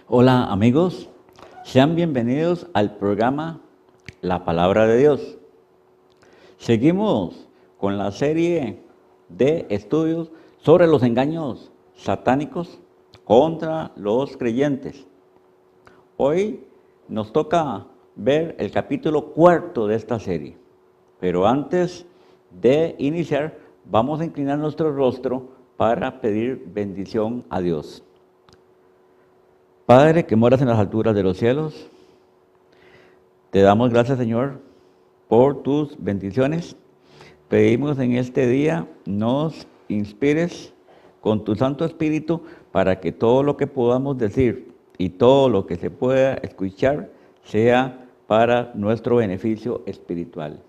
Hola amigos, sean bienvenidos al programa La Palabra de Dios. Seguimos con la serie de estudios sobre los engaños satánicos contra los creyentes. Hoy nos toca ver el capítulo 4 de esta serie, pero antes de iniciar vamos a inclinar nuestro rostro para pedir bendición a Dios. Padre que moras en las alturas de los cielos, te damos gracias, Señor, por tus bendiciones. Pedimos en este día nos inspires con tu Santo Espíritu para que todo lo que podamos decir y todo lo que se pueda escuchar sea para nuestro beneficio espiritual.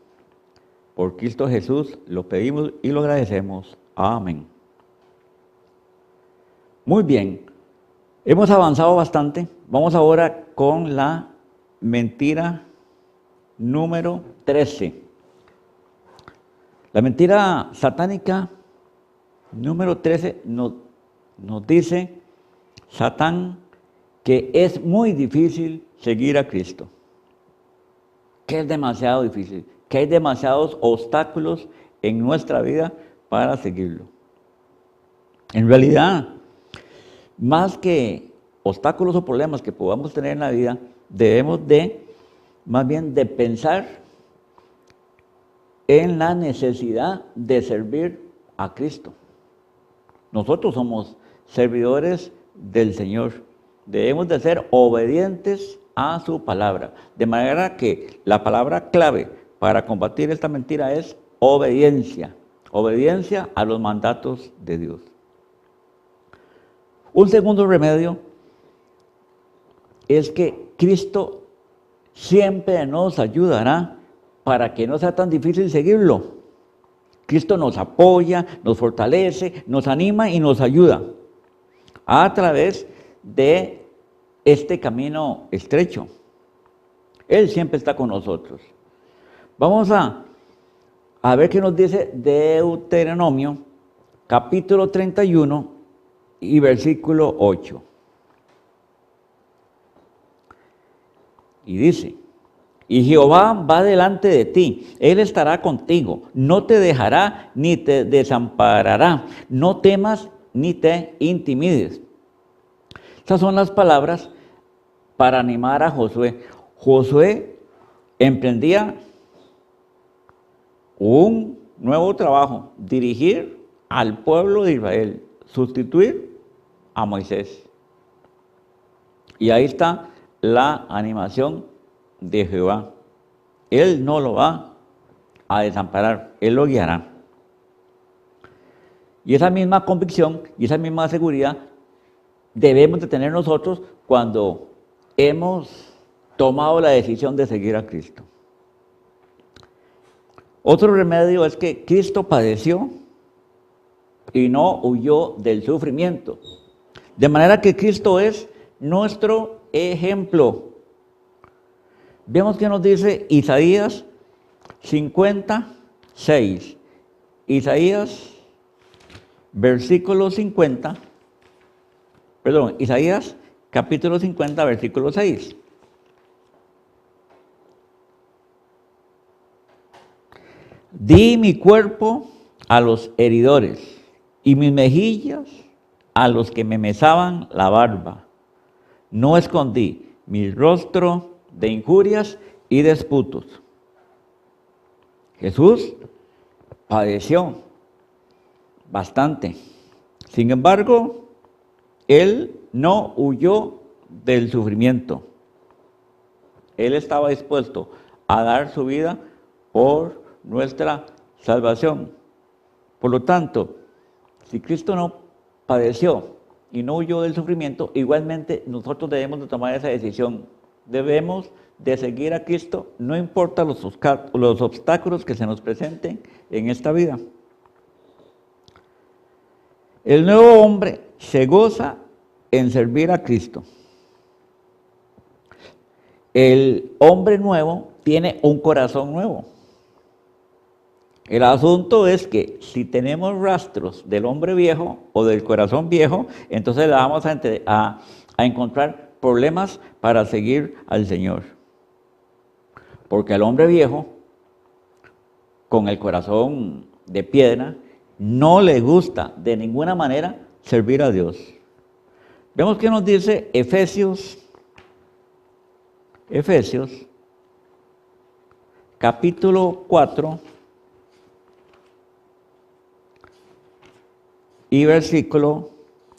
Por Cristo Jesús lo pedimos y lo agradecemos. Amén. Muy bien. Hemos avanzado bastante. Vamos ahora con la mentira número 13. La mentira satánica número 13 nos dice Satán que es muy difícil seguir a Cristo. Que es demasiado difícil, que hay demasiados obstáculos en nuestra vida para seguirlo. En realidad, más que obstáculos o problemas que podamos tener en la vida, debemos más bien de pensar en la necesidad de servir a Cristo. Nosotros somos servidores del Señor. Debemos de ser obedientes a su palabra. De manera que la palabra clave para combatir esta mentira es obediencia. Obediencia a los mandatos de Dios. Un segundo remedio es que Cristo siempre nos ayudará para que no sea tan difícil seguirlo. Cristo nos apoya, nos fortalece, nos anima y nos ayuda a través de este camino estrecho. Él siempre está con nosotros. Vamos a ver qué nos dice Deuteronomio, capítulo 31, y versículo 8. Y dice: y Jehová va delante de ti, Él estará contigo, no te dejará ni te desamparará, no temas ni te intimides. Estas son las palabras para animar a Josué. Josué emprendía un nuevo trabajo: dirigir al pueblo de Israel, sustituir a Moisés. Y ahí está la animación de Jehová. Él no lo va a desamparar, Él lo guiará. Y esa misma convicción y esa misma seguridad debemos de tener nosotros cuando hemos tomado la decisión de seguir a Cristo. Otro remedio es que Cristo padeció y no huyó del sufrimiento. De manera que Cristo es nuestro ejemplo. Vemos que nos dice Isaías 56. Isaías, Isaías capítulo 50, versículo 6. Di mi cuerpo a los heridores y mis mejillas a los que me mesaban la barba. No escondí mi rostro de injurias y disputos. Jesús padeció bastante. Sin embargo, Él no huyó del sufrimiento. Él estaba dispuesto a dar su vida por nuestra salvación. Por lo tanto, si Cristo no padeció y no huyó del sufrimiento, igualmente nosotros debemos de tomar esa decisión. Debemos de seguir a Cristo, no importa los obstáculos que se nos presenten en esta vida. El nuevo hombre se goza en servir a Cristo. El hombre nuevo tiene un corazón nuevo. El asunto es que si tenemos rastros del hombre viejo o del corazón viejo, entonces le vamos a encontrar problemas para seguir al Señor. Porque al hombre viejo, con el corazón de piedra, no le gusta de ninguna manera servir a Dios. Vemos que nos dice Efesios capítulo 4 y versículos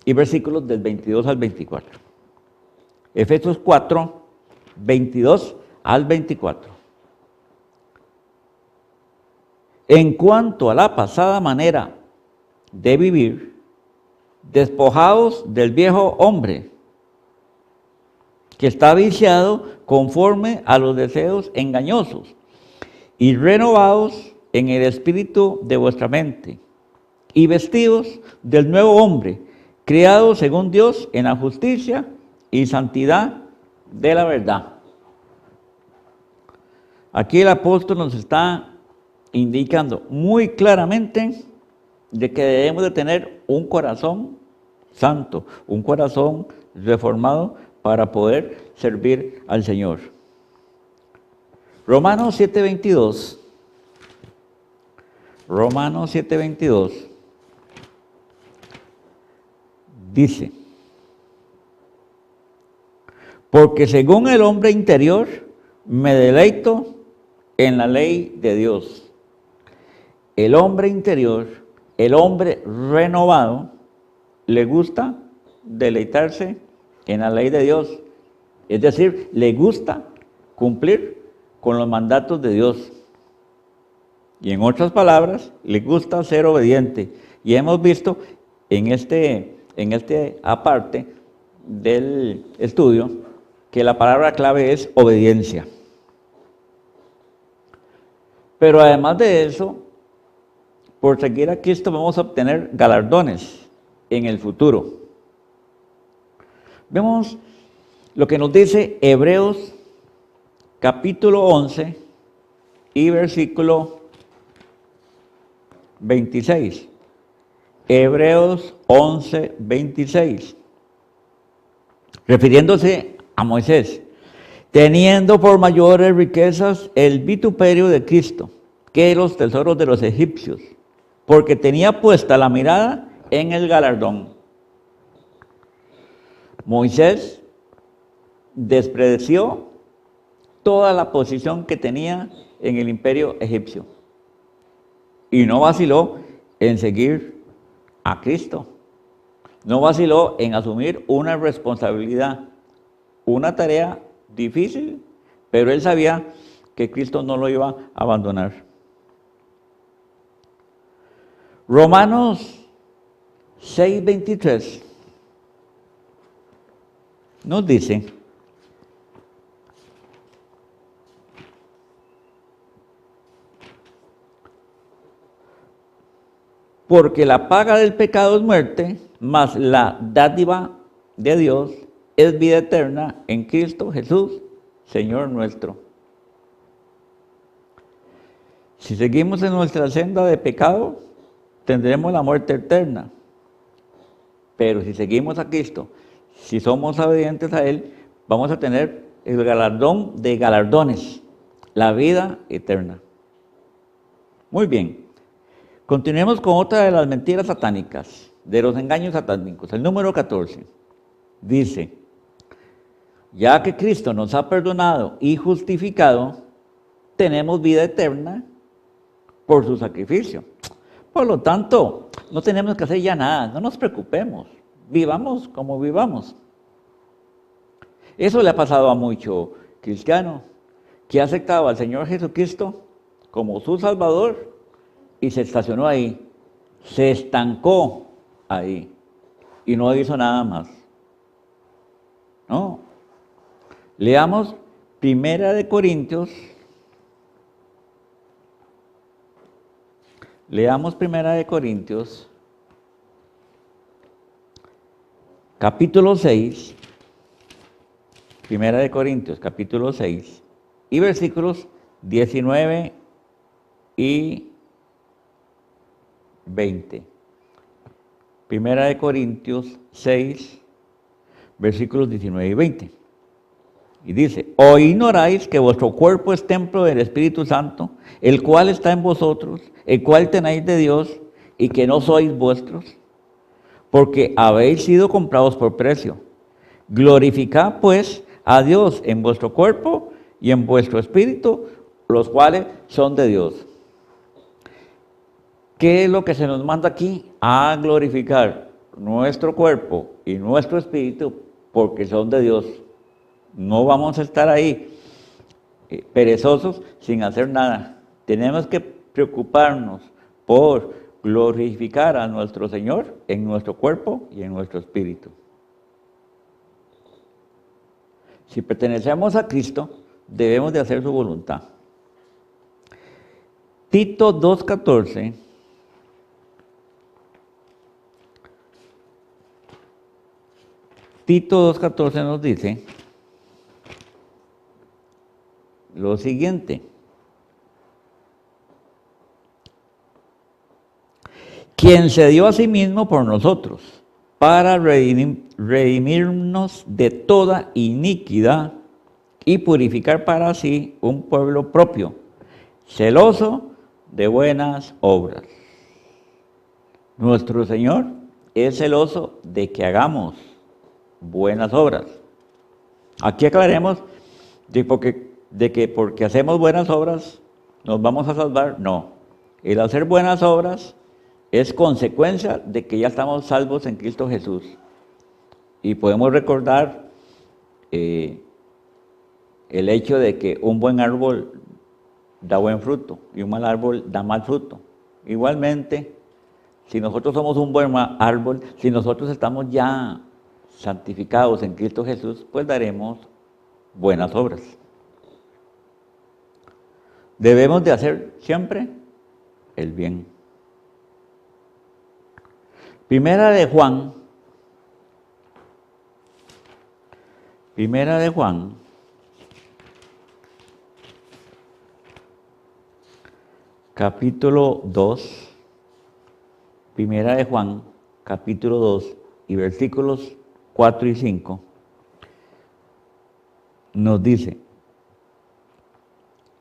del 22 al 24. Efesios 4, 22 al 24. En cuanto a la pasada manera de vivir, despojaos del viejo hombre, que está viciado conforme a los deseos engañosos, y renovaos en el espíritu de vuestra mente, y vestidos del nuevo hombre, creado según Dios en la justicia y santidad de la verdad. Aquí el apóstol nos está indicando muy claramente de que debemos de tener un corazón santo, un corazón reformado para poder servir al Señor. Romanos 7:22. Romanos 7:22 dice: porque según el hombre interior me deleito en la ley de Dios. El hombre interior, el hombre renovado, le gusta deleitarse en la ley de Dios. Es decir, le gusta cumplir con los mandatos de Dios. Y en otras palabras, le gusta ser obediente. Y hemos visto en este aparte del estudio que la palabra clave es obediencia. Pero además de eso, por seguir a Cristo vamos a obtener galardones en el futuro. Vemos lo que nos dice Hebreos capítulo 11 y versículo 26. Hebreos 11, 26. Refiriéndose a Moisés: teniendo por mayores riquezas el vituperio de Cristo que los tesoros de los egipcios, porque tenía puesta la mirada en el galardón. Moisés despreció toda la posición que tenía en el imperio egipcio y no vaciló en seguir a Cristo. No vaciló en asumir una responsabilidad, una tarea difícil, pero él sabía que Cristo no lo iba a abandonar. Romanos 6:23 nos dice: porque la paga del pecado es muerte, mas la dádiva de Dios es vida eterna en Cristo Jesús, Señor nuestro. Si seguimos en nuestra senda de pecado, tendremos la muerte eterna. Pero si seguimos a Cristo, si somos obedientes a Él, vamos a tener el galardón de galardones, la vida eterna. Muy bien. Continuemos con otra de las mentiras satánicas, de los engaños satánicos. El número 14 dice: ya que Cristo nos ha perdonado y justificado, tenemos vida eterna por su sacrificio. Por lo tanto, no tenemos que hacer ya nada, no nos preocupemos, vivamos como vivamos. Eso le ha pasado a mucho cristiano que ha aceptado al Señor Jesucristo como su Salvador y se estacionó ahí, se estancó ahí y no hizo nada más. No. Leamos Primera de Corintios. Leamos Primera de Corintios, capítulo 6. Primera de Corintios, capítulo 6, y versículos 19 y 20. Primera de Corintios 6, versículos 19 y 20. Y dice, ¿o ignoráis que vuestro cuerpo es templo del Espíritu Santo, el cual está en vosotros, el cual tenéis de Dios, y que no sois vuestros? Porque habéis sido comprados por precio. Glorificad pues a Dios en vuestro cuerpo y en vuestro espíritu, los cuales son de Dios. ¿Qué es lo que se nos manda aquí? A glorificar nuestro cuerpo y nuestro espíritu porque son de Dios. No vamos a estar ahí perezosos sin hacer nada. Tenemos que preocuparnos por glorificar a nuestro Señor en nuestro cuerpo y en nuestro espíritu. Si pertenecemos a Cristo, debemos de hacer su voluntad. Tito 2:14 nos dice lo siguiente: quien se dio a sí mismo por nosotros para redimirnos de toda iniquidad y purificar para sí un pueblo propio, celoso de buenas obras. Nuestro Señor es celoso de que hagamos buenas obras. Aquí aclaremos de que porque hacemos buenas obras nos vamos a salvar. No, el hacer buenas obras es consecuencia de que ya estamos salvos en Cristo Jesús. Y podemos recordar el hecho de que un buen árbol da buen fruto y un mal árbol da mal fruto. Igualmente, si nosotros somos un buen árbol, si nosotros estamos ya santificados en Cristo Jesús, pues daremos buenas obras. Debemos de hacer siempre el bien. Primera de Juan, capítulo 2, Primera de Juan, capítulo 2 y versículos 4 y 5, nos dice,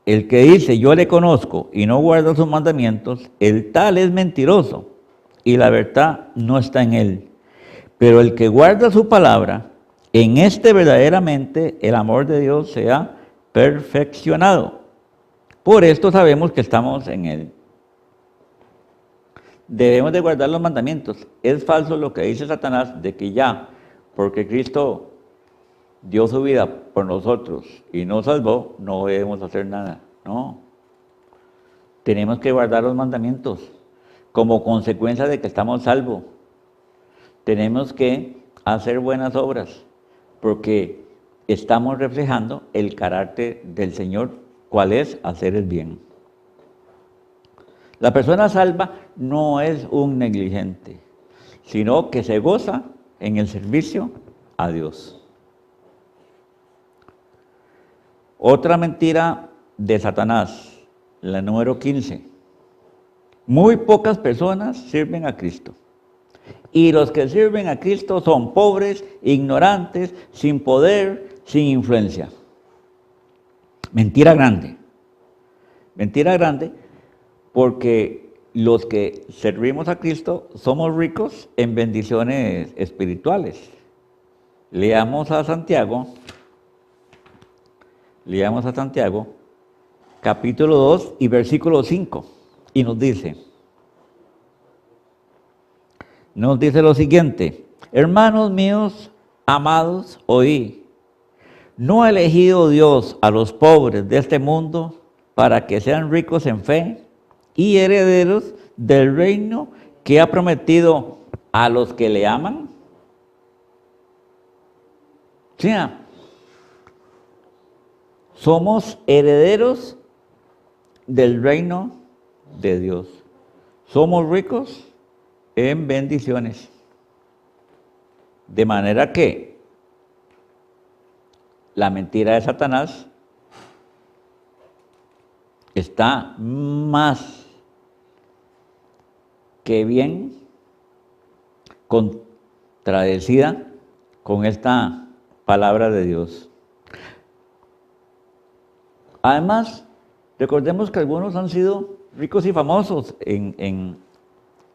el que dice yo le conozco y no guarda sus mandamientos, el tal es mentiroso y la verdad no está en él. Pero el que guarda su palabra, en este verdaderamente el amor de Dios se ha perfeccionado. Por esto sabemos que estamos en él. Debemos de guardar los mandamientos. Es falso lo que dice Satanás de que ya, porque Cristo dio su vida por nosotros y nos salvó, no debemos hacer nada. No. Tenemos que guardar los mandamientos como consecuencia de que estamos salvos. Tenemos que hacer buenas obras porque estamos reflejando el carácter del Señor, cuál es hacer el bien. La persona salva no es un negligente, sino que se goza en el servicio a Dios. Otra mentira de Satanás, la número 15. Muy pocas personas sirven a Cristo. Y los que sirven a Cristo son pobres, ignorantes, sin poder, sin influencia. Mentira grande. Mentira grande porque los que servimos a Cristo somos ricos en bendiciones espirituales. Leamos a Santiago, capítulo 2 y versículo 5, y nos dice lo siguiente: hermanos míos, amados, oí, ¿no ha elegido Dios a los pobres de este mundo para que sean ricos en fe y herederos del reino que ha prometido a los que le aman? Sí, somos herederos del reino de Dios. Somos ricos en bendiciones. De manera que la mentira de Satanás está más que bien contradecida con esta palabra de Dios. Además, recordemos que algunos han sido ricos y famosos en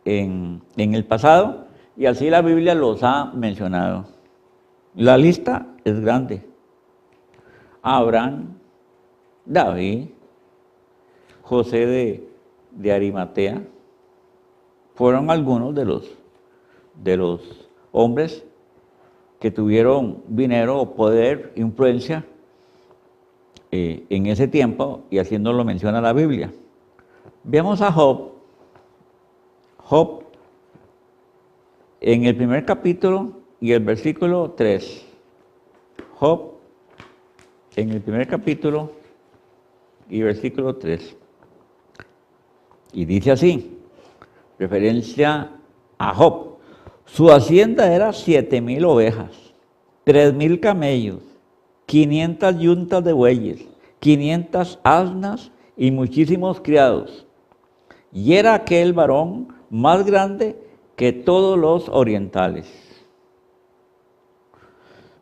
el pasado, y así la Biblia los ha mencionado. La lista es grande. Abraham, David, José de Arimatea, fueron algunos de los hombres que tuvieron dinero, poder, influencia en ese tiempo, y así nos lo menciona la Biblia. Veamos a Job. Job, en el primer capítulo y el versículo 3. Job, en el primer capítulo y versículo 3. Y dice así, referencia a Job: su hacienda era 7,000 ovejas, 3,000 camellos, 500 yuntas de bueyes, 500 asnas y muchísimos criados. Y era aquel varón más grande que todos los orientales.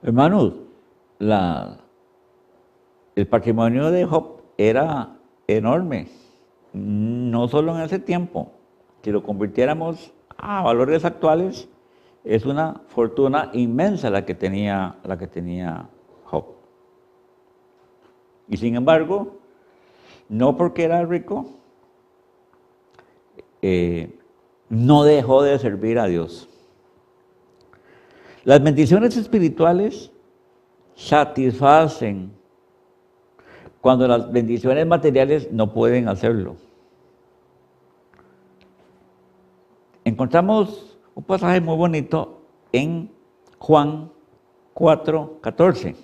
Hermanos, el patrimonio de Job era enorme, no solo en ese tiempo. Si lo convirtiéramos a valores actuales, es una fortuna inmensa la que tenía Job. Y sin embargo, no porque era rico, no dejó de servir a Dios. Las bendiciones espirituales satisfacen cuando las bendiciones materiales no pueden hacerlo. Encontramos un pasaje muy bonito en Juan 4:14.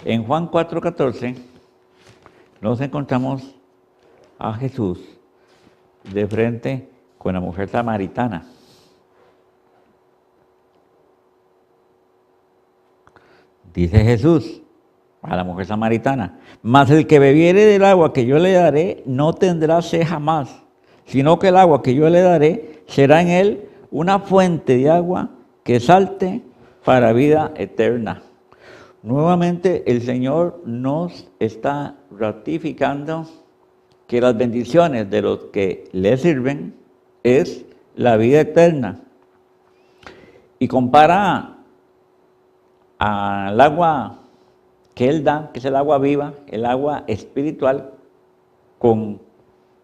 En Juan 4:14 nos encontramos a Jesús de frente con la mujer samaritana. Dice Jesús a la mujer samaritana: mas el que bebiere del agua que yo le daré no tendrá sed jamás, sino que el agua que yo le daré será en él una fuente de agua que salte para vida eterna. Nuevamente el Señor nos está ratificando que las bendiciones de los que le sirven es la vida eterna. Y compara al agua que Él da, que es el agua viva, el agua espiritual, con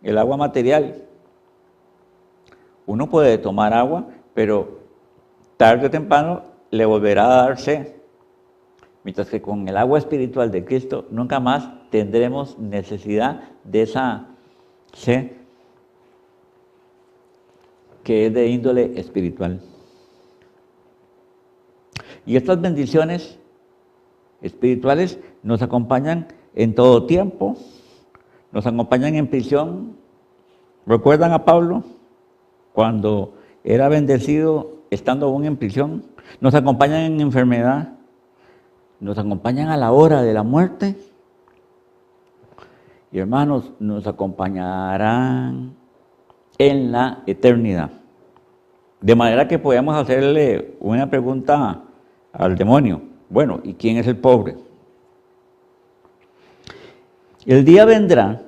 el agua material. Uno puede tomar agua, pero tarde o temprano le volverá a dar sed. Mientras que con el agua espiritual de Cristo nunca más tendremos necesidad de esa sed que es de índole espiritual. Y estas bendiciones espirituales nos acompañan en todo tiempo, nos acompañan en prisión. ¿Recuerdan a Pablo cuando era bendecido estando aún en prisión? Nos acompañan en enfermedad, nos acompañan a la hora de la muerte. Y hermanos, nos acompañarán en la eternidad. De manera que podemos hacerle una pregunta al demonio: bueno, ¿y quién es el pobre? El día vendrá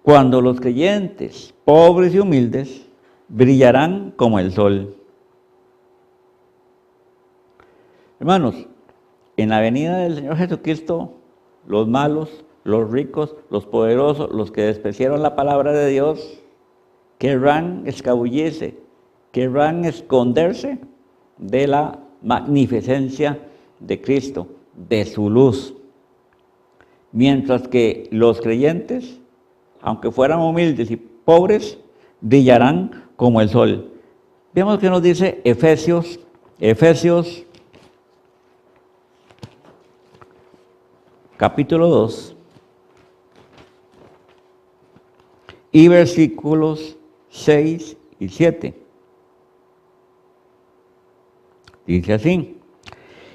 cuando los creyentes, pobres y humildes, brillarán como el sol. Hermanos, en la venida del Señor Jesucristo, los malos, los ricos, los poderosos, los que despreciaron la palabra de Dios, querrán escabullirse, querrán esconderse de la magnificencia de Cristo, de su luz. Mientras que los creyentes, aunque fueran humildes y pobres, brillarán como el sol. Veamos qué nos dice Efesios capítulo 2 y versículos 6 y 7. Dice así: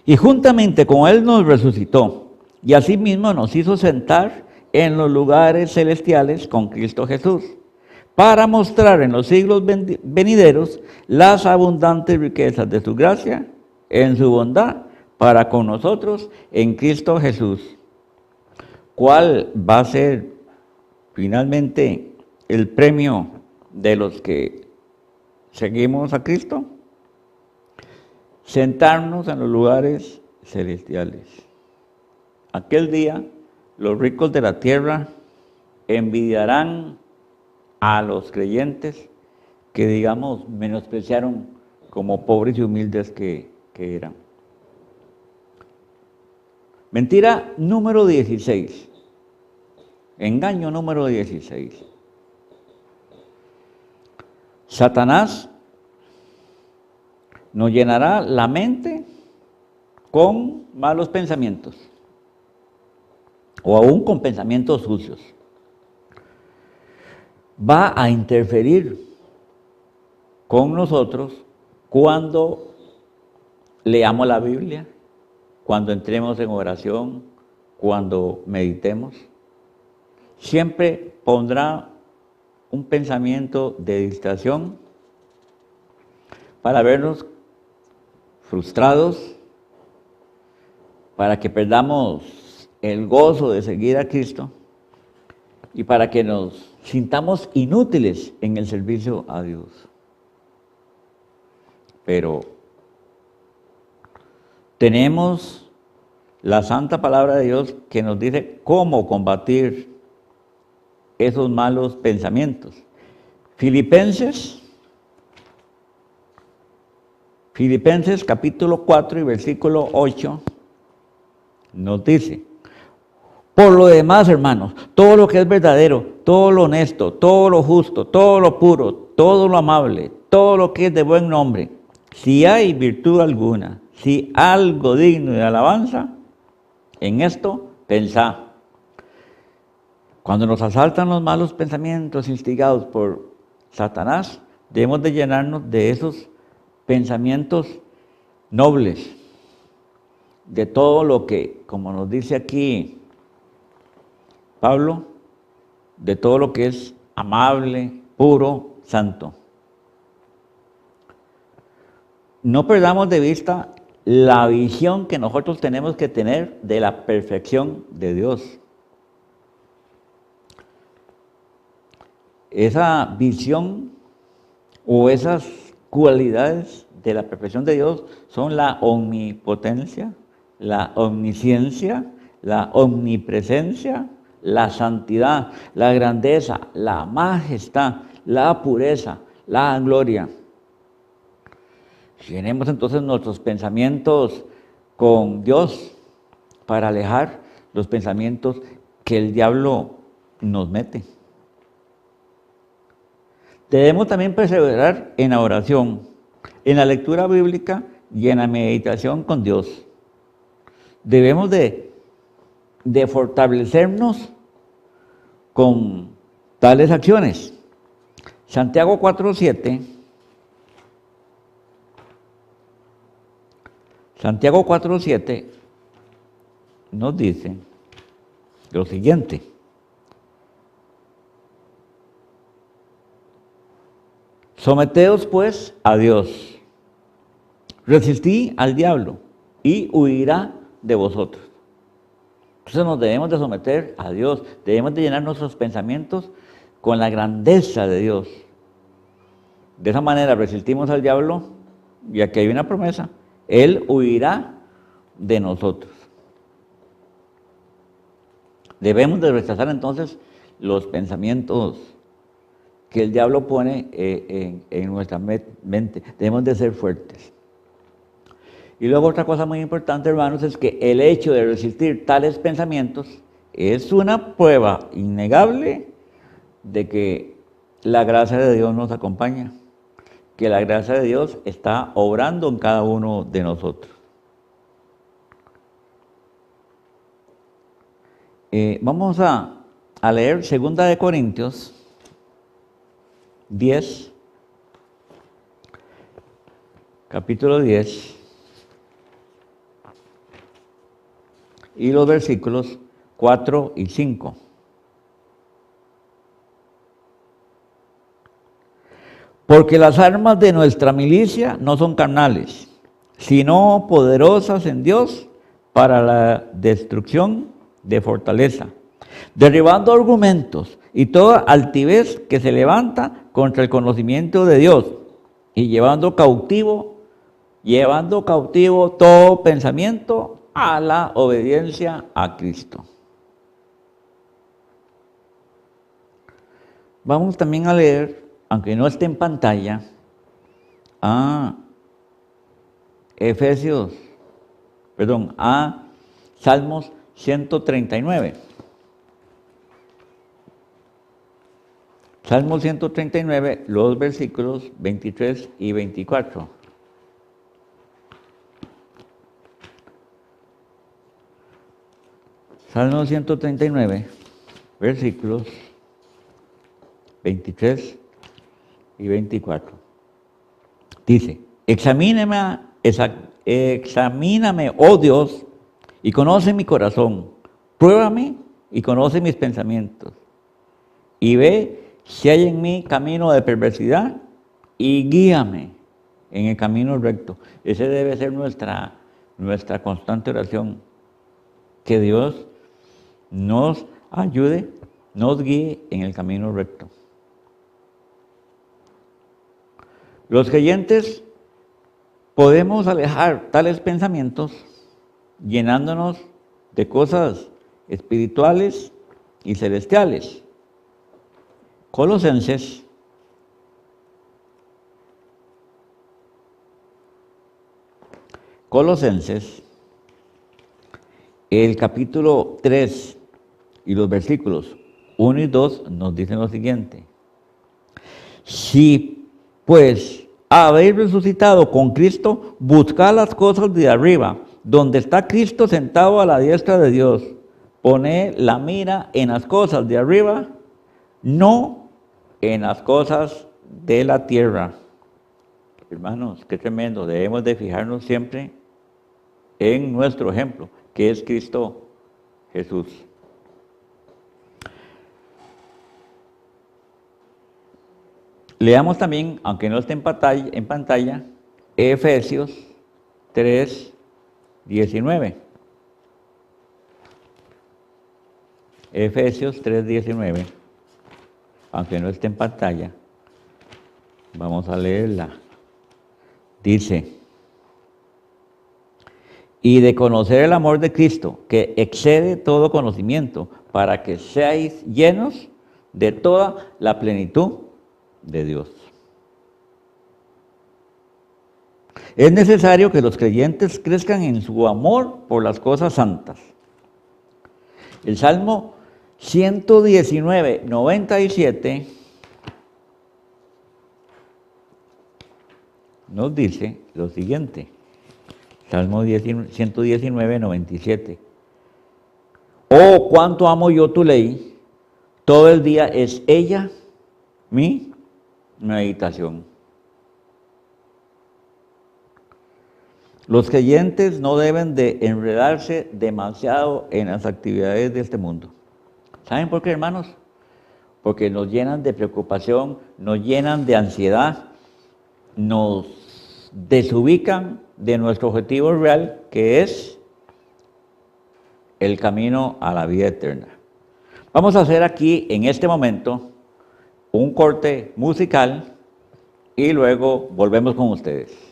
y juntamente con Él nos resucitó, y asimismo nos hizo sentar en los lugares celestiales con Cristo Jesús, para mostrar en los siglos venideros las abundantes riquezas de su gracia en su bondad para con nosotros en Cristo Jesús. ¿Cuál va a ser finalmente el premio de los que seguimos a Cristo? Sentarnos en los lugares celestiales. Aquel día, los ricos de la tierra envidiarán a los creyentes que, digamos, menospreciaron como pobres y humildes que eran. Mentira número 16. Engaño número 16. Satanás nos llenará la mente con malos pensamientos o aún con pensamientos sucios. Va a interferir con nosotros cuando leamos la Biblia, cuando entremos en oración, cuando meditemos. Siempre pondrá un pensamiento de distracción para vernos frustrados, para que perdamos el gozo de seguir a Cristo y para que nos sintamos inútiles en el servicio a Dios. Pero tenemos la santa palabra de Dios que nos dice cómo combatir esos malos pensamientos. Filipenses capítulo 4 y versículo 8 nos dice: por lo demás, hermanos, todo lo que es verdadero, todo lo honesto, todo lo justo, todo lo puro, todo lo amable, todo lo que es de buen nombre, si hay virtud alguna, si algo digno de alabanza, en esto pensad. Cuando nos asaltan los malos pensamientos instigados por Satanás, debemos de llenarnos de esos pensamientos nobles, de todo lo que, como nos dice aquí Pablo, de todo lo que es amable, puro, santo. No perdamos de vista la visión que nosotros tenemos que tener de la perfección de Dios. Esa visión o esas cualidades de la perfección de Dios son la omnipotencia, la omnisciencia, la omnipresencia, la santidad, la grandeza, la majestad, la pureza, la gloria. Llenemos entonces nuestros pensamientos con Dios para alejar los pensamientos que el diablo nos mete. Debemos también perseverar en la oración, en la lectura bíblica y en la meditación con Dios. Debemos de fortalecernos con tales acciones. Santiago 4:7. Santiago 4:7 nos dice lo siguiente: someteos pues a Dios, resistid al diablo y huirá de vosotros. Entonces nos debemos de someter a Dios, debemos de llenar nuestros pensamientos con la grandeza de Dios. De esa manera resistimos al diablo y aquí hay una promesa: Él huirá de nosotros. Debemos de rechazar entonces los pensamientos que el diablo pone en nuestra mente. Debemos de ser fuertes. Y luego otra cosa muy importante, hermanos, es que el hecho de resistir tales pensamientos es una prueba innegable de que la gracia de Dios nos acompaña, que la gracia de Dios está obrando en cada uno de nosotros. Vamos a leer 2 Corintios 10, capítulo 10, y los versículos 4 y 5. Porque las armas de nuestra milicia no son carnales, sino poderosas en Dios para la destrucción de fortaleza, derribando argumentos y toda altivez que se levanta contra el conocimiento de Dios y llevando cautivo todo pensamiento a la obediencia a Cristo. Vamos también a leer, aunque no esté en pantalla, a Salmos 139. Salmo 139, los versículos 23 y 24. Salmo 139, versículos 23 y 24. Dice, examíname, oh Dios, y conoce mi corazón. Pruébame y conoce mis pensamientos. Y ve si hay en mí camino de perversidad y guíame en el camino recto. Esa debe ser nuestra constante oración. Que Dios nos ayude, nos guíe en el camino recto. Los creyentes podemos alejar tales pensamientos llenándonos de cosas espirituales y celestiales. Colosenses el capítulo 3 y los versículos 1 y 2 nos dicen lo siguiente. Si pues habéis resucitado con Cristo, buscad las cosas de arriba, donde está Cristo sentado a la diestra de Dios. Poned la mira en las cosas de arriba, no en las cosas de la tierra. Hermanos, qué tremendo. Debemos de fijarnos siempre en nuestro ejemplo, que es Cristo Jesús. Leamos también, aunque no esté en pantalla, Efesios 3, 19. Efesios 3, 19. Aunque no esté en pantalla, vamos a leerla. Dice, y de conocer el amor de Cristo, que excede todo conocimiento, para que seáis llenos de toda la plenitud de Dios. Es necesario que los creyentes crezcan en su amor por las cosas santas. El Salmo 119, 97 nos dice lo siguiente. Salmo 119, 97. Oh, cuánto amo yo tu ley, todo el día es ella mi meditación. Los creyentes no deben de enredarse demasiado en las actividades de este mundo. ¿Saben por qué, hermanos? Porque nos llenan de preocupación, nos llenan de ansiedad, nos desubican de nuestro objetivo real, que es el camino a la vida eterna. Vamos a hacer aquí, en este momento, un corte musical y luego volvemos con ustedes.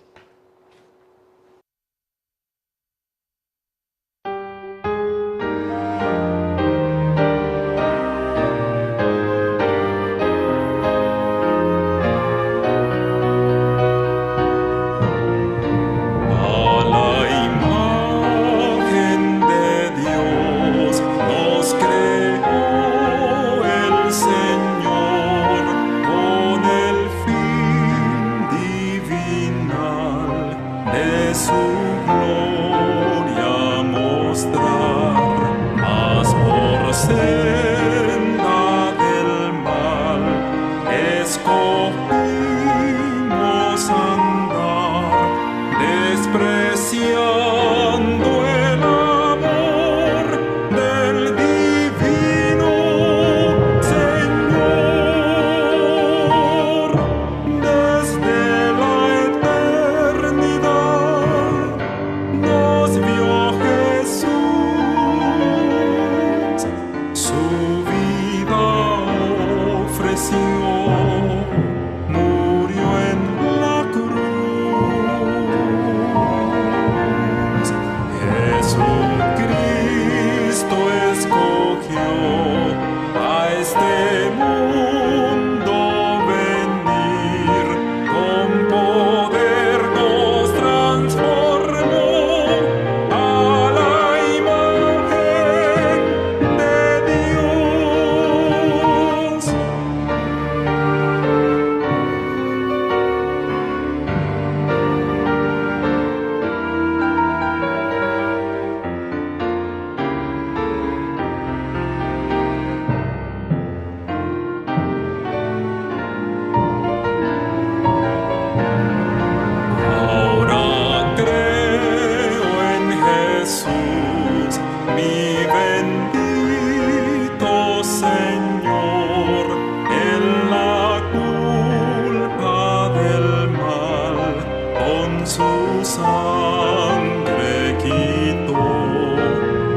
su sangre quitó,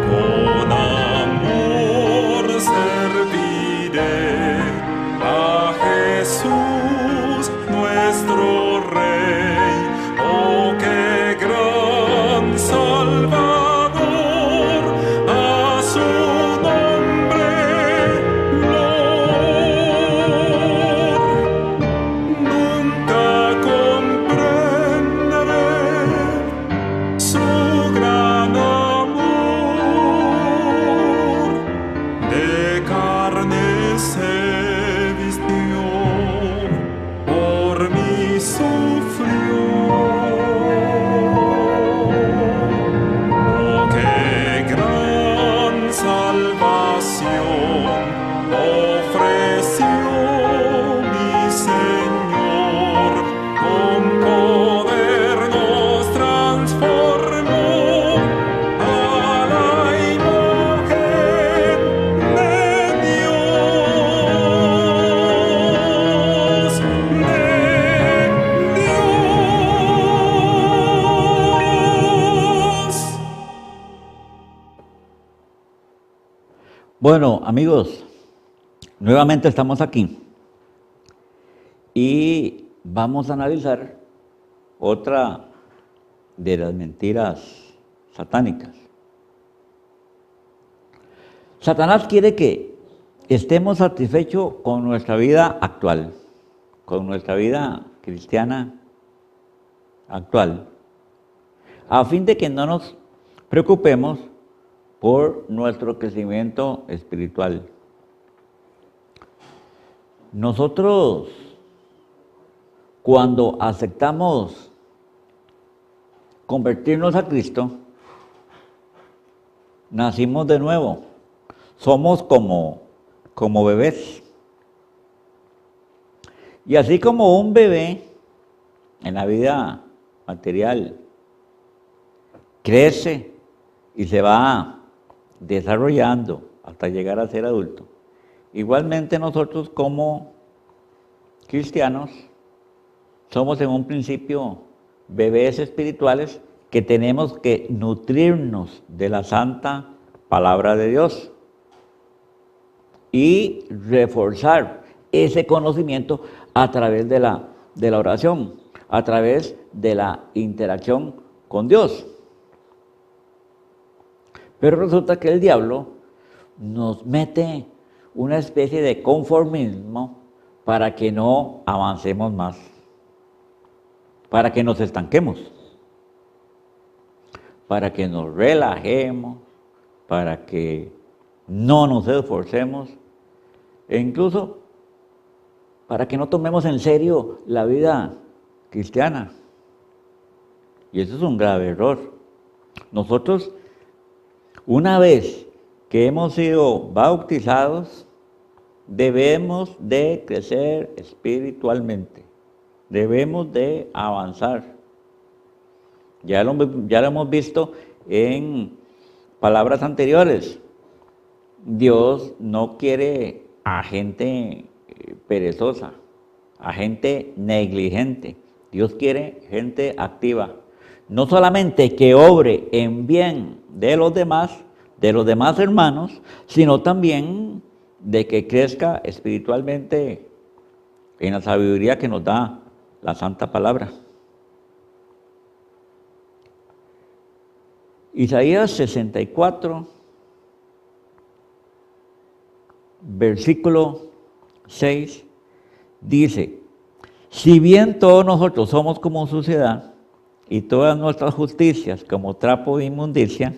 con amor serviré a Jesús nuestro Rey. Oh, qué gran Salvador, a su nombre nunca comprenderé su gran amor. De carne se vistió, por mí sufrió. Oh, qué gran salvación ofreció mi Señor, con poder nos transformó a la imagen de Dios, Bueno, amigos, nuevamente estamos aquí y vamos a analizar otra de las mentiras satánicas. Satanás quiere que estemos satisfechos con nuestra vida actual, con nuestra vida cristiana actual, a fin de que no nos preocupemos por nuestro crecimiento espiritual. Nosotros, cuando aceptamos convertirnos a Cristo, nacimos de nuevo. Somos como bebés. Y así como un bebé en la vida material crece y se va desarrollando hasta llegar a ser adulto, igualmente nosotros como cristianos somos en un principio bebés espirituales que tenemos que nutrirnos de la santa palabra de Dios y reforzar ese conocimiento a través de la oración, a través de la interacción con Dios. Pero resulta que el diablo nos mete una especie de conformismo para que no avancemos más, para que nos estanquemos, para que nos relajemos, para que no nos esforcemos e incluso para que no tomemos en serio la vida cristiana. Y eso es un grave error. Nosotros, una vez que hemos sido bautizados, debemos de crecer espiritualmente, debemos de avanzar. Ya lo hemos visto en palabras anteriores. Dios no quiere a gente perezosa, a gente negligente. Dios quiere gente activa. No solamente que obre en bien de los demás hermanos, sino también de que crezca espiritualmente en la sabiduría que nos da la santa palabra. Isaías 64, versículo 6, dice: si bien todos nosotros somos como suciedad, y todas nuestras justicias como trapo de inmundicia,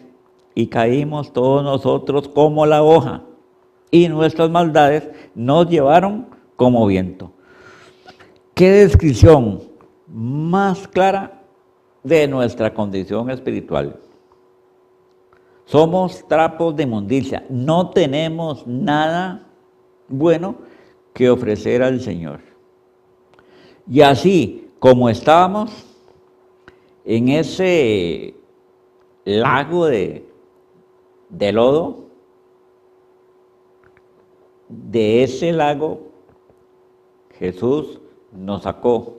y caímos todos nosotros como la hoja, y nuestras maldades nos llevaron como viento. ¿Qué descripción más clara de nuestra condición espiritual? Somos trapos de inmundicia, no tenemos nada bueno que ofrecer al Señor. Y así como estábamos en ese lago de lodo, de ese lago Jesús nos sacó,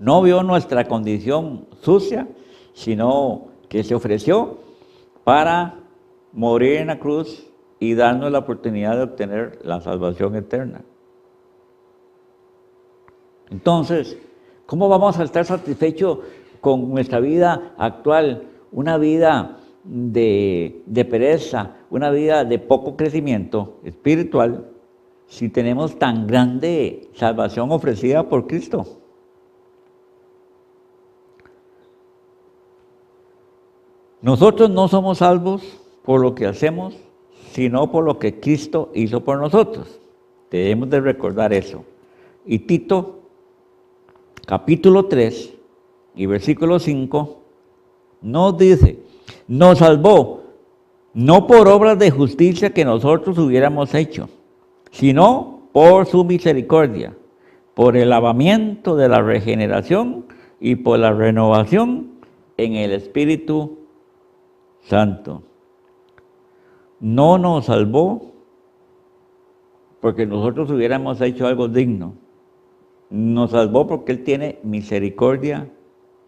no vio nuestra condición sucia, sino que se ofreció para morir en la cruz y darnos la oportunidad de obtener la salvación eterna. Entonces, ¿cómo vamos a estar satisfechos con nuestra vida actual? Una vida de pereza, una vida de poco crecimiento espiritual, si tenemos tan grande salvación ofrecida por Cristo. Nosotros no somos salvos por lo que hacemos, sino por lo que Cristo hizo por nosotros. Debemos de recordar eso. Y Tito, capítulo 3 y versículo 5, nos dice, nos salvó, no por obras de justicia que nosotros hubiéramos hecho, sino por su misericordia, por el lavamiento de la regeneración y por la renovación en el Espíritu Santo. No nos salvó porque nosotros hubiéramos hecho algo digno. Nos salvó porque Él tiene misericordia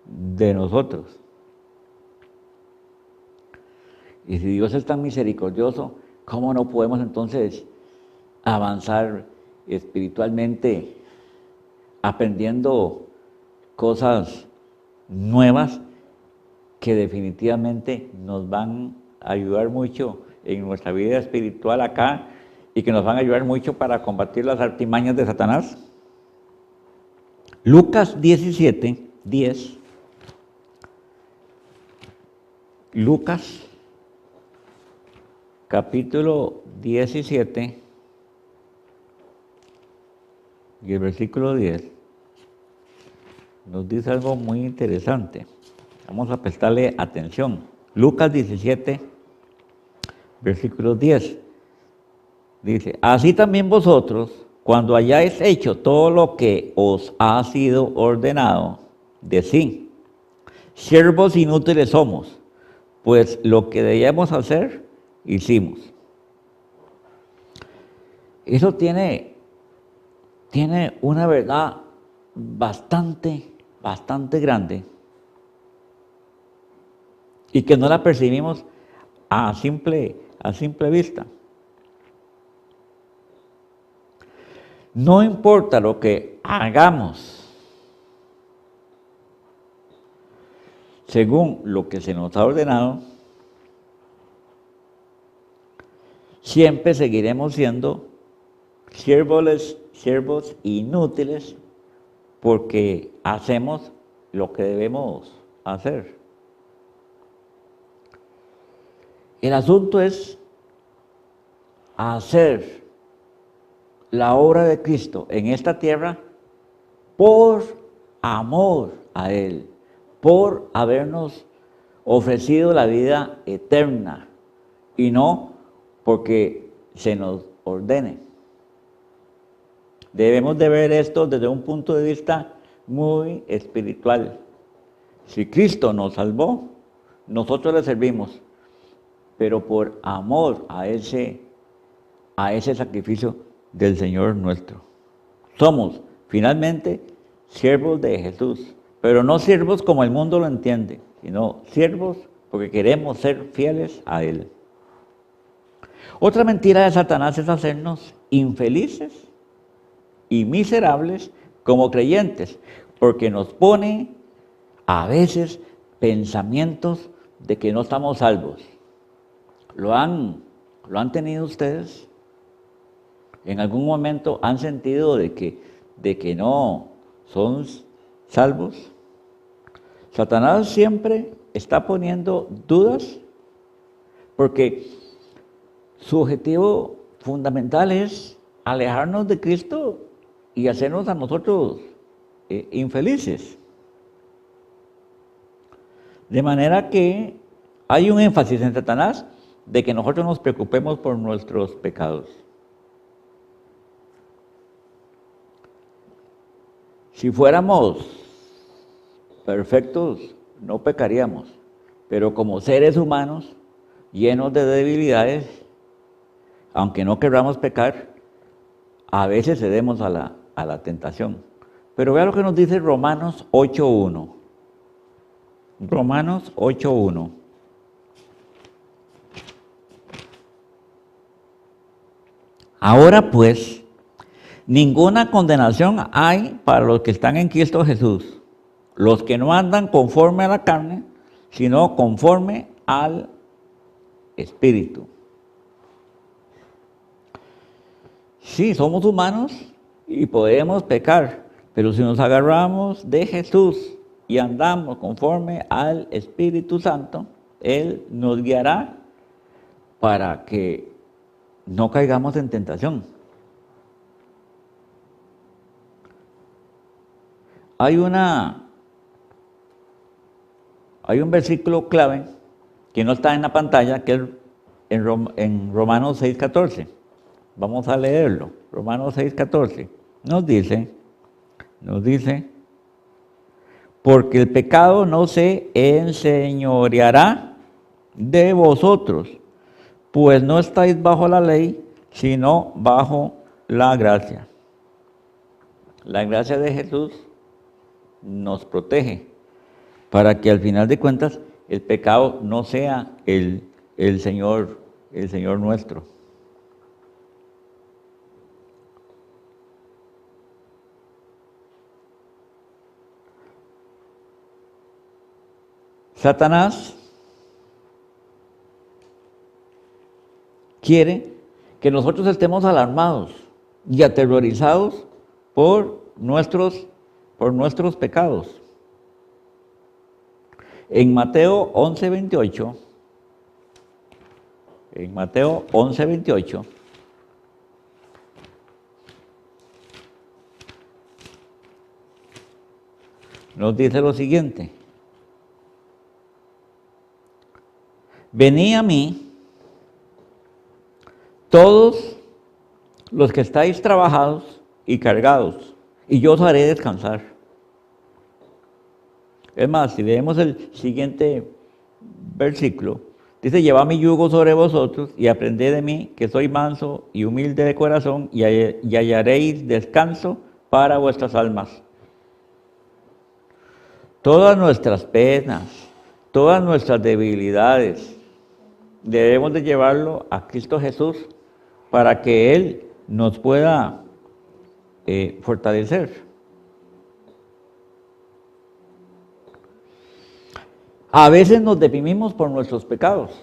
de nosotros. Y si Dios es tan misericordioso, ¿cómo no podemos entonces avanzar espiritualmente aprendiendo cosas nuevas que definitivamente nos van a ayudar mucho en nuestra vida espiritual acá y que nos van a ayudar mucho para combatir las artimañas de Satanás? Lucas 17, 10. Lucas, capítulo 17, y el versículo 10, nos dice algo muy interesante. Vamos a prestarle atención. Lucas 17, versículo 10. Dice, así también vosotros, cuando hayáis hecho todo lo que os ha sido ordenado, decid, siervos inútiles somos, pues lo que debíamos hacer, hicimos. Eso tiene una verdad bastante grande y que no la percibimos a simple vista. No importa lo que hagamos, según lo que se nos ha ordenado, siempre seguiremos siendo siervos inútiles porque hacemos lo que debemos hacer. El asunto es hacer la obra de Cristo en esta tierra por amor a Él, por habernos ofrecido la vida eterna y no porque se nos ordene. Debemos de ver esto desde un punto de vista muy espiritual. Si Cristo nos salvó, nosotros le servimos, pero por amor a ese sacrificio del Señor nuestro. Somos, finalmente, siervos de Jesús, pero no siervos como el mundo lo entiende, sino siervos porque queremos ser fieles a Él. Otra mentira de Satanás es hacernos infelices y miserables como creyentes, porque nos pone a veces pensamientos de que no estamos salvos. ¿Lo han tenido ustedes? ¿En algún momento han sentido de que no son salvos? Satanás siempre está poniendo dudas porque su objetivo fundamental es alejarnos de Cristo y hacernos a nosotros infelices. De manera que hay un énfasis en Satanás de que nosotros nos preocupemos por nuestros pecados. Si fuéramos perfectos, no pecaríamos, pero como seres humanos, llenos de debilidades, aunque no queramos pecar, a veces cedemos a la tentación. Pero vea lo que nos dice Romanos 8.1. Romanos 8.1. Ahora pues, ninguna condenación hay para los que están en Cristo Jesús, los que no andan conforme a la carne, sino conforme al Espíritu. Sí, somos humanos y podemos pecar, pero si nos agarramos de Jesús y andamos conforme al Espíritu Santo, Él nos guiará para que no caigamos en tentación. Hay un versículo clave que no está en la pantalla, que es en Romanos 6.14. Vamos a leerlo. Romanos 6.14. Nos dice, porque el pecado no se enseñoreará de vosotros, pues no estáis bajo la ley, sino bajo la gracia. La gracia de Jesús nos protege para que al final de cuentas el pecado no sea el Señor nuestro. Satanás quiere que nosotros estemos alarmados y aterrorizados por nuestros pecados. En Mateo 11.28, nos dice lo siguiente: venid a mí, todos los que estáis trabajados y cargados, y yo os haré descansar. Es más, si leemos el siguiente versículo, dice, llevad mi yugo sobre vosotros y aprended de mí, que soy manso y humilde de corazón, y hallaréis descanso para vuestras almas. Todas nuestras penas, todas nuestras debilidades, debemos de llevarlo a Cristo Jesús para que Él nos pueda fortalecer. A veces nos deprimimos por nuestros pecados,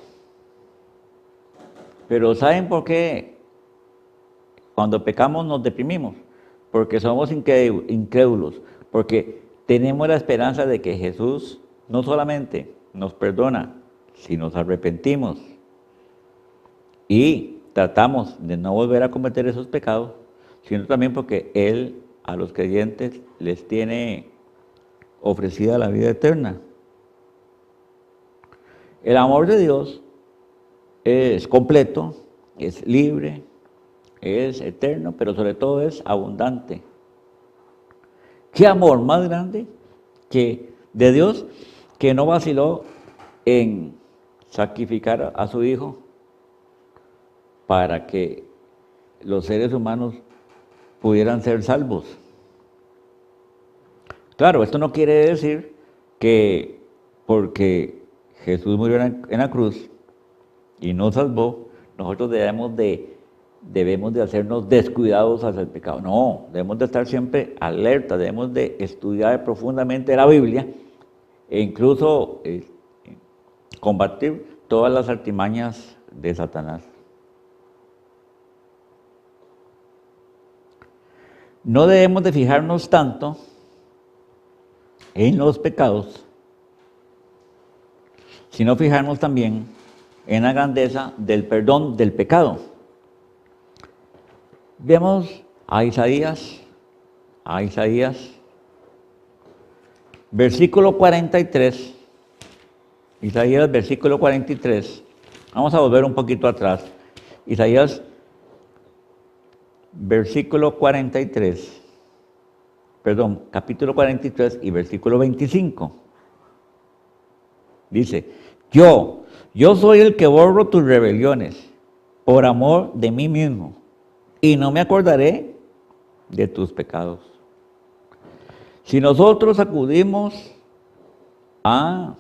pero ¿saben por qué cuando pecamos nos deprimimos? Porque somos incrédulos, porque tenemos la esperanza de que Jesús no solamente nos perdona, si nos arrepentimos y tratamos de no volver a cometer esos pecados, sino también porque Él a los creyentes les tiene ofrecida la vida eterna. El amor de Dios es completo, es libre, es eterno, pero sobre todo es abundante. ¿Qué amor más grande que de Dios, que no vaciló en sacrificar a su Hijo para que los seres humanos pudieran ser salvos? Claro, esto no quiere decir que porque Jesús murió en la cruz y nos salvó, nosotros debemos de hacernos descuidados hacia el pecado. No, debemos de estar siempre alerta, debemos de estudiar profundamente la Biblia e incluso combatir todas las artimañas de Satanás. No debemos de fijarnos tanto en los pecados, sino fijarnos también en la grandeza del perdón del pecado. Vemos a Isaías, versículo 43, Isaías versículo 43, vamos a volver un poquito atrás, Isaías versículo 43, capítulo 43 y versículo 25. Dice, yo soy el que borro tus rebeliones por amor de mí mismo, y no me acordaré de tus pecados. Si nosotros acudimos a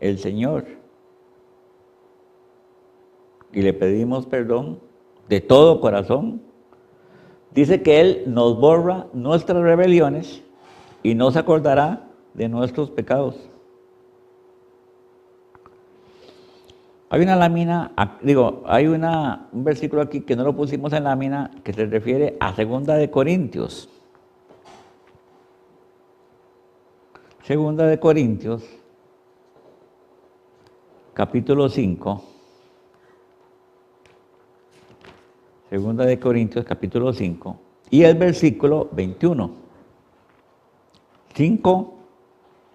el Señor y le pedimos perdón de todo corazón, dice que Él nos borra nuestras rebeliones y no se acordará de nuestros pecados. Hay una lámina, hay un versículo aquí que no lo pusimos en lámina que se refiere a 2 de Corintios. 2 de Corintios, capítulo 5. 2 de Corintios, capítulo 5, y el versículo 21. 5,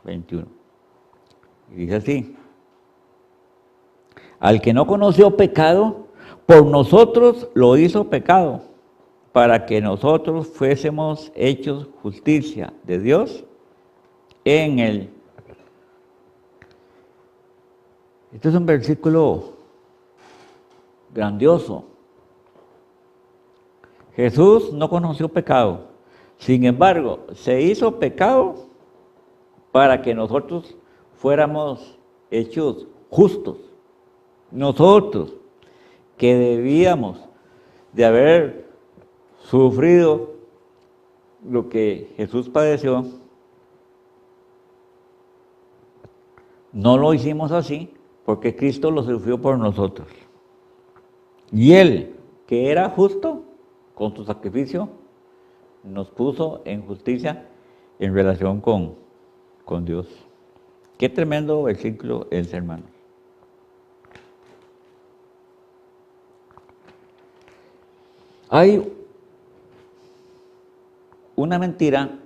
21. Y dice así: al que no conoció pecado, por nosotros lo hizo pecado, para que nosotros fuésemos hechos justicia de Dios en él. Este es un versículo grandioso. Jesús no conoció pecado, sin embargo, se hizo pecado para que nosotros fuéramos hechos justos. Nosotros, que debíamos de haber sufrido lo que Jesús padeció, no lo hicimos así porque Cristo lo sufrió por nosotros. Y Él, que era justo, con su sacrificio, nos puso en justicia en relación con Dios. Qué tremendo versículo es, hermanos. Hay una mentira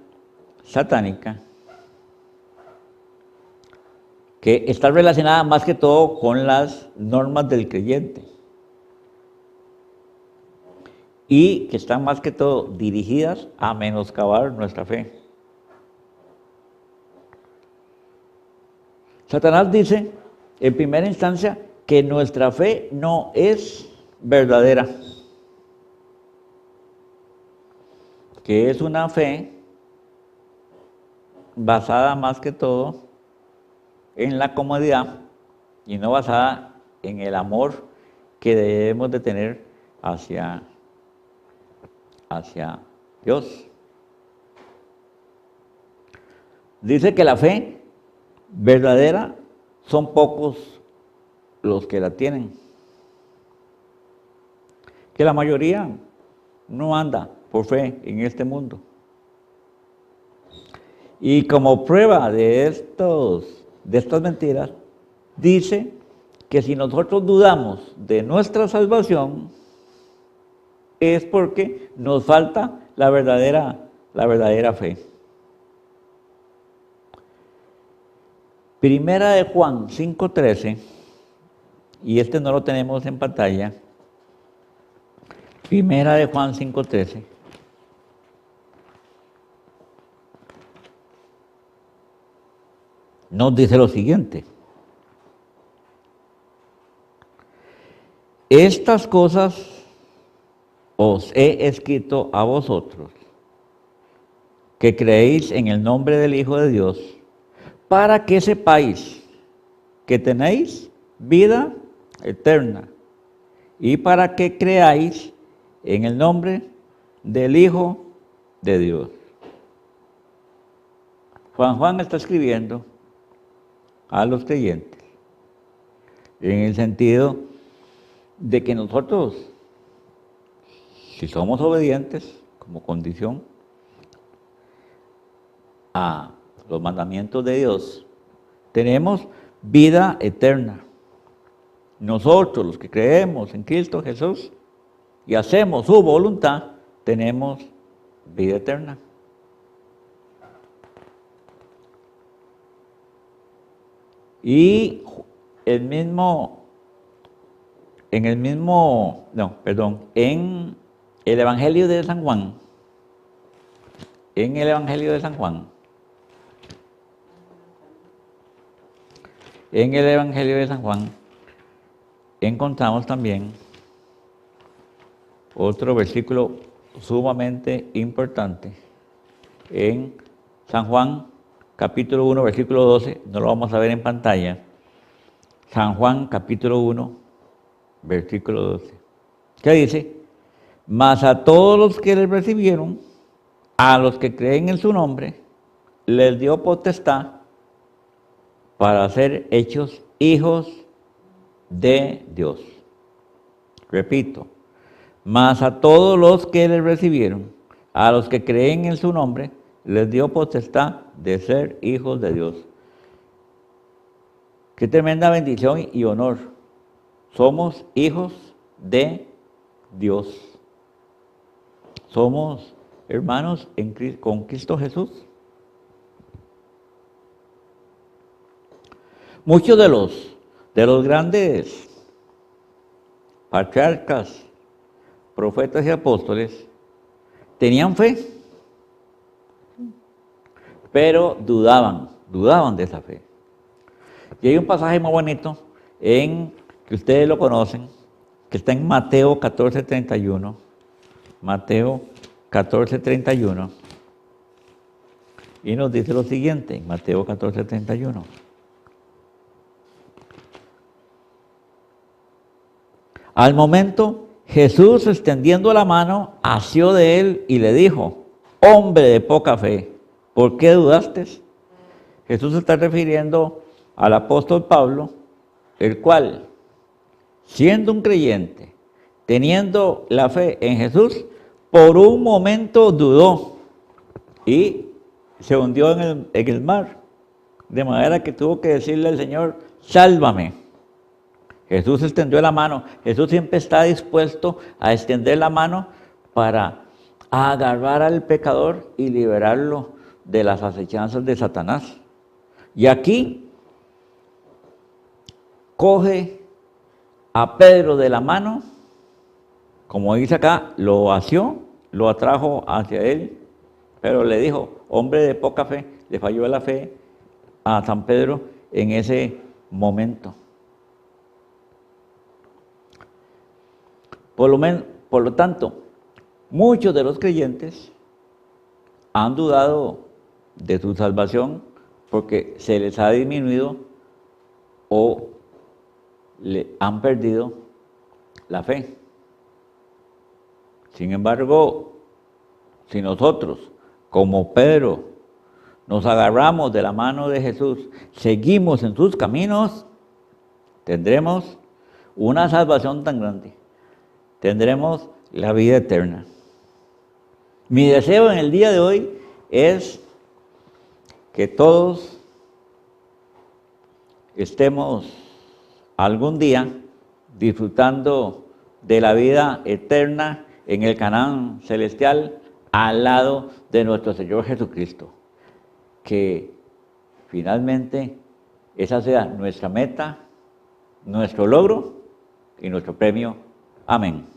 satánica que está relacionada más que todo con las normas del creyente y que están más que todo dirigidas a menoscabar nuestra fe. Satanás dice, en primera instancia, que nuestra fe no es verdadera, que es una fe basada más que todo en la comodidad y no basada en el amor que debemos de tener hacia Dios. Dice que la fe verdadera son pocos los que la tienen, que la mayoría no anda por fe en este mundo. Y como prueba de estas mentiras, dice que si nosotros dudamos de nuestra salvación, es porque nos falta la verdadera fe. Primera de Juan 5:13, y este no lo tenemos en pantalla. Primera de Juan 5:13. Nos dice lo siguiente: estas cosas os he escrito a vosotros, que creéis en el nombre del Hijo de Dios, para que sepáis que tenéis vida eterna, y para que creáis en el nombre del Hijo de Dios. Juan está escribiendo a los creyentes en el sentido de que nosotros, si somos obedientes como condición a los mandamientos de Dios, tenemos vida eterna. Nosotros, los que creemos en Cristo Jesús y hacemos su voluntad, tenemos vida eterna. Y en el Evangelio de San Juan, encontramos también otro versículo sumamente importante en San Juan, capítulo 1, versículo 12, no lo vamos a ver en pantalla. San Juan, capítulo 1, versículo 12. ¿Qué dice? Mas a todos los que le recibieron, a los que creen en su nombre, les dio potestad para ser hechos hijos de Dios. Repito, mas a todos los que le recibieron, a los que creen en su nombre, les dio potestad de ser hijos de Dios. Qué tremenda bendición y honor. Somos hijos de Dios. Somos hermanos con Cristo Jesús. Muchos de los grandes patriarcas, profetas y apóstoles tenían fe, pero dudaban de esa fe. Y hay un pasaje muy bonito que ustedes lo conocen, que está en Mateo 14:31. Mateo 14:31. Y nos dice lo siguiente, en Mateo 14:31. Al momento, Jesús, extendiendo la mano, asió de él y le dijo: hombre de poca fe, ¿por qué dudaste? Jesús se está refiriendo al apóstol Pablo, el cual, siendo un creyente, teniendo la fe en Jesús, por un momento dudó y se hundió en el mar, de manera que tuvo que decirle al Señor: sálvame. Jesús extendió la mano. Jesús siempre está dispuesto a extender la mano para agarrar al pecador y liberarlo de las acechanzas de Satanás. Y aquí coge a Pedro de la mano, como dice acá, lo asió, lo atrajo hacia él, pero le dijo: hombre de poca fe. Le falló la fe a San Pedro en ese momento. Por lo tanto, muchos de los creyentes han dudado de su salvación porque se les ha disminuido o le han perdido la fe. Sin embargo, si nosotros, como Pedro, nos agarramos de la mano de Jesús, seguimos en sus caminos, tendremos una salvación tan grande. Tendremos la vida eterna. Mi deseo en el día de hoy es que todos estemos algún día disfrutando de la vida eterna en el Canaán celestial al lado de nuestro Señor Jesucristo. Que finalmente esa sea nuestra meta, nuestro logro y nuestro premio. Amén.